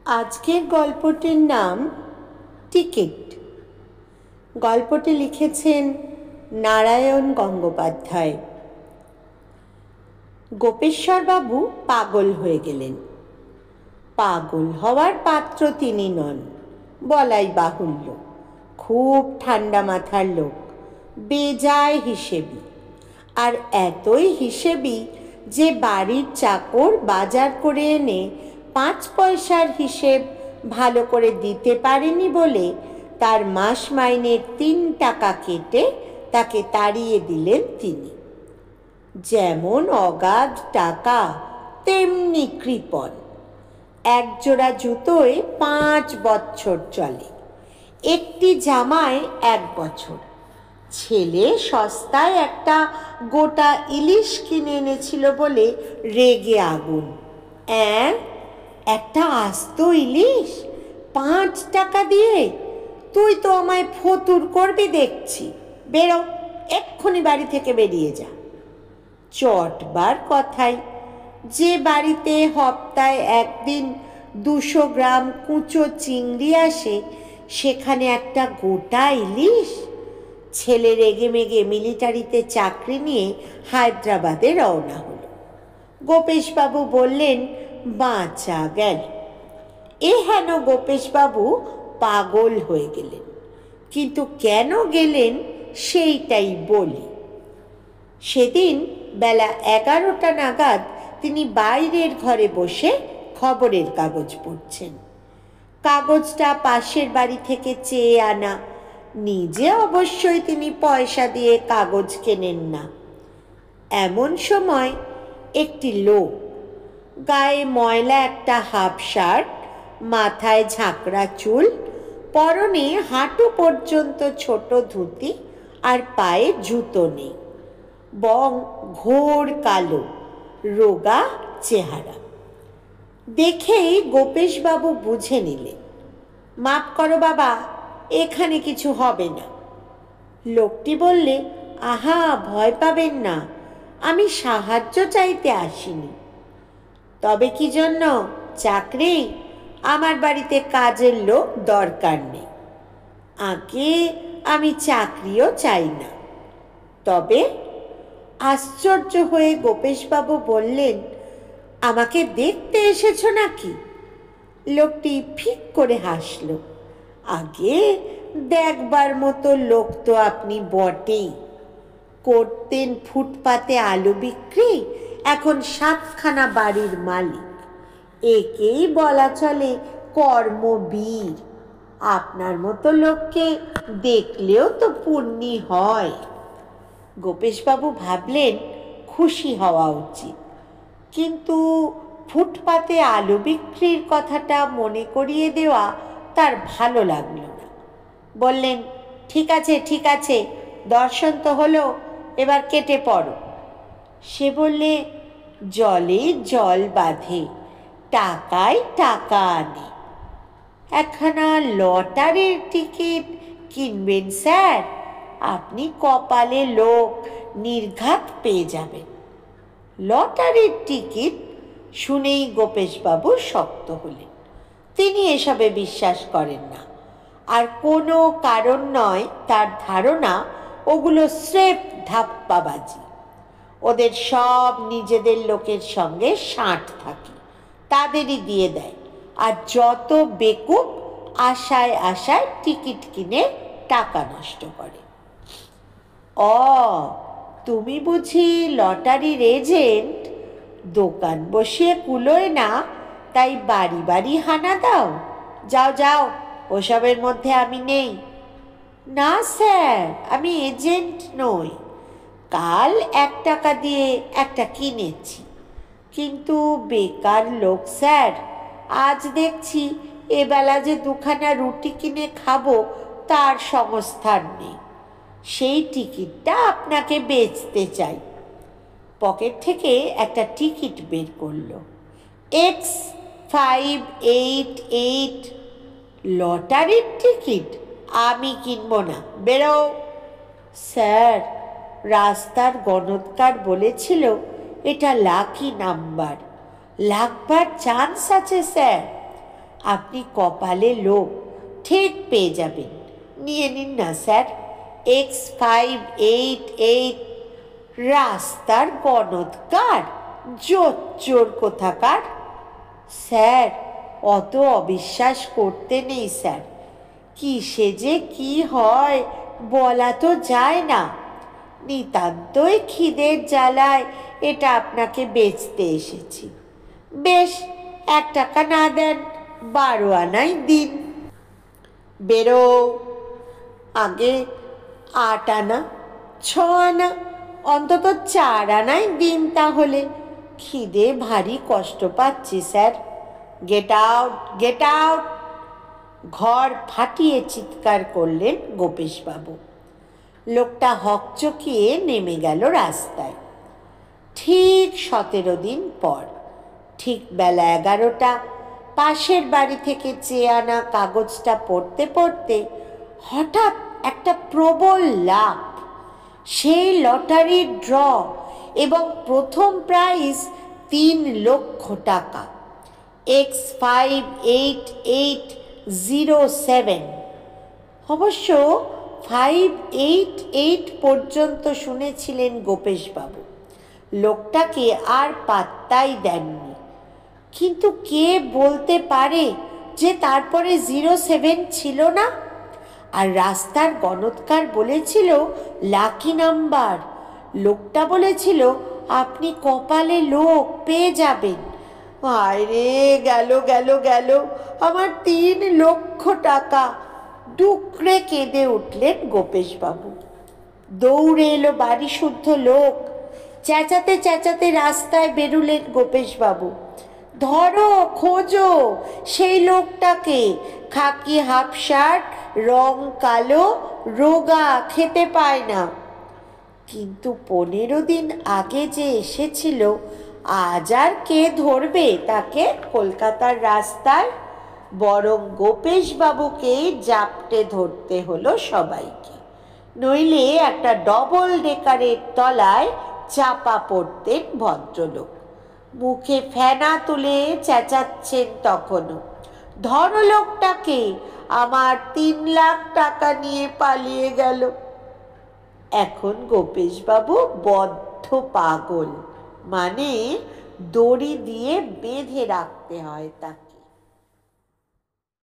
আজকের গল্পটির নাম টিকিট। গল্পটি লিখেছেন নারায়ণ গঙ্গোপাধ্যায়। গোপেশ্বরবাবু পাগল হয়ে গেলেন। পাগল হওয়ার পাত্র তিনি নন, বলাই বাহুল্য। খুব ঠান্ডা মাথার লোক, বেজায় হিসেবি। আর এতই হিসেবি যে বাড়ির চাকর বাজার করে এনে 5 পয়সার হিসেব ভালো করে দিতে পারেনি বলে তার মাস মাইনের 3 টাকা কেটে তাকে তাড়িয়ে দিলেন তিনি। যেমন অগাধ টাকা তেমনি কৃপণ। একজোড়া জুতোয় 5 বছর চলে, একটি জামায় 1 বছর। ছেলে সস্তায় একটা গোটা ইলিশ কিনে এনেছিল বলে রেগে আগুন। একটা আস্ত ইলিশ 5 টাকা দিয়ে? তুই তো আমায় ফতুর করবি দেখছি। বেরো, এক্ষুনি বাড়ি থেকে বেরিয়ে যা। চটবার কথাই, যে বাড়িতে হপ্তায় একদিন 200 গ্রাম কুঁচো চিংড়ি আসে, সেখানে একটা গোটা ইলিশ। ছেলে রেগে মেগে মিলিটারিতে চাকরি নিয়ে হায়দ্রাবাদে রওনা হলো। গোপেশবাবু বললেন, বাঁচা গেল। হেন গোপেশবাবু পাগল হয়ে গেলেন। কিন্তু কেন গেলেন সেইটাই বলি। সেদিন বেলা 11টা নাগাদ তিনি বাইরের ঘরে বসে খবরের কাগজ পড়ছেন। কাগজটা পাশের বাড়ি থেকে চেয়ে আনা। নিজে অবশ্যই তিনি পয়সা দিয়ে কাগজ কেনেন না। এমন সময় একটি লোক, গায়ে ময়লা একটা হাফ শার্ট, মাথায় ঝাঁকড়া চুল, পরনে হাঁটু পর্যন্ত ছোট ধুতি আর পায়ে জুতো নেই, বং ঘোর কালো, রোগা চেহারা। দেখেই গোপেশবাবু বুঝে নিলেন, মাপ করো বাবা, এখানে কিছু হবে না। লোকটি বললে, আহা, ভয় পাবেন না, আমি সাহায্য চাইতে আসিনি। তবে কি জন্য? চাকরি? আমার বাড়িতে কাজের লোক দরকার নেই। আগে আমি চাকরিও চাই না। তবে? আশ্চর্য হয়ে গোপেশবাবু বললেন, আমাকে দেখতে এসেছো নাকি? লোকটি ফিক করে হাসল। আগে দেখবার মতো লোক তো আপনি বটেই। করতেন ফুটপাতে আলু বিক্রি, এখন 7খানা বাড়ির মালিক। একেই বলা চলে কর্মবীর। আপনার মতো লোককে দেখলেও তো পুণ্যি হয়। গোপেশবাবু ভাবলেন, খুশি হওয়া উচিত, কিন্তু ফুটপাতে আলু বিক্রির কথাটা মনে করিয়ে দেওয়া তার ভালো লাগলো না। বললেন, ঠিক আছে ঠিক আছে, দর্শন তো হলো, এবার কেটে পড়ো। সে বললে, জলে জল বাঁধে, টাকায় টাকা আনে। একখানা লটারির টিকিট কিনবেন স্যার? আপনি কপালে লোক, নির্ঘাত পেয়ে যাবেন। লটারির টিকিট শুনেই গোপেশবাবু শক্ত হলেন। তিনি এসবে বিশ্বাস করেন না। আর কোনো কারণ নয় তার ধারণা ওগুলো স্রেফ ধাপ্পাবাজি। ওদের সব নিজেদের লোকের সঙ্গে সাঁট থাকে, তাদেরই দিয়ে দেয়। আর যত বেকুব আশায় আশায় টিকিট কিনে টাকা নষ্ট করে। তুমি বুঝি লটারির এজেন্ট? দোকান বসিয়ে কুলোয় না, তাই বাড়ি বাড়ি হানা দাও? যাও যাও, ওসবের মধ্যে আমি নেই। না স্যার, আমি এজেন্ট নই। কাল 1 টাকা দিয়ে একটা কিনেছি, কিন্তু বেকার লোক স্যার। আজ দেখছি এবেলা যে 2খানা রুটি কিনে খাবো তার সংস্থান নেই। সেই টিকিটটা আপনাকে বেচতে চাই। পকেট থেকে একটা টিকিট বের করলো, X588। লটারির টিকিট? আমি কিনবো না, বেরো। স্যার, রাস্তার গণৎকার বলেছিল এটা লাকি নাম্বার, লাগবার চান্স আছে স্যার। আপনি কপালে লোক, ঠিক পেয়ে যাবেন। নিয়ে নিন না স্যার, X588। রাস্তার গণৎকার, জোচ্চোর কোথাকার। স্যার, অত অবিশ্বাস করতে নেই স্যার। কিসে যে কি হয় বলা তো যায় না। নিতান্তই খিদের জ্বালায় এটা আপনাকে বেচতে এসেছি। বেশ, 1 টাকা না দেন, 12 আনাই দিন। বেরো। আগে 8 আনা, 6 আনা, অন্তত 4 আনাই দিন তাহলে। খিদে ভারী কষ্ট পাচ্ছি sir. Get out, get out! ঘর ফাটিয়ে চিৎকার করলেন গোপেশবাবু। লোকটা হকচকিয়ে নেমে গেল রাস্তায়। ঠিক 17 দিন পর, ঠিক বেলা 11টা, পাশের বাড়ি থেকে চেয়ে আনা কাগজটা পড়তে পড়তে হঠাৎ একটা প্রবল লাভ। সেই লটারির ড্র, এবং প্রথম প্রাইজ 3 লক্ষ টাকা। X58807। অবশ্য 588 পর্যন্ত শুনেছিলেন গোপেশবাবু। লোকটাকে আর পাত্তাই দেননি। কিন্তু কে বলতে পারে যে তারপরে 07 ছিল না? আর রাস্তার গণৎকার বলেছিল লাকি নাম্বার। লোকটা বলেছিল আপনি কপালে লোক পেয়ে যাবেন। আয় রে, গেল গেল গেল আমার 3 লক্ষ টাকা! ডুকরে কেঁদে উঠলেন গোপেশবাবু। দৌড়ে এলো বাড়ি শুদ্ধ লোক। চেঁচাতে চেঁচাতে রাস্তায় বেরুলেন গোপেশবাবু। ধরো, খোঁজো সেই লোকটাকে। খাকি হাফ শার্ট, রং কালো, রোগা, খেতে পায় না। কিন্তু 15 দিন আগে যে এসেছিল, আজ আর কে ধরবে তাকে কলকাতার রাস্তায়? বরং গোপেশবাবুকেই জাপটে ধরতে হলো সবাইকে, নইলে একটা ডবল ডেকারের তলায় চাপা পড়তেন ভদ্রলোক। মুখে ফেনা তুলে চেঁচাচ্ছেন তখনও, ধরো লোকটাকে, আমার 3 লাখ টাকা নিয়ে পালিয়ে গেল। এখন গোপেশবাবু বদ্ধ পাগল, মানে দড়ি দিয়ে বেঁধে রাখতে হয় তাকে।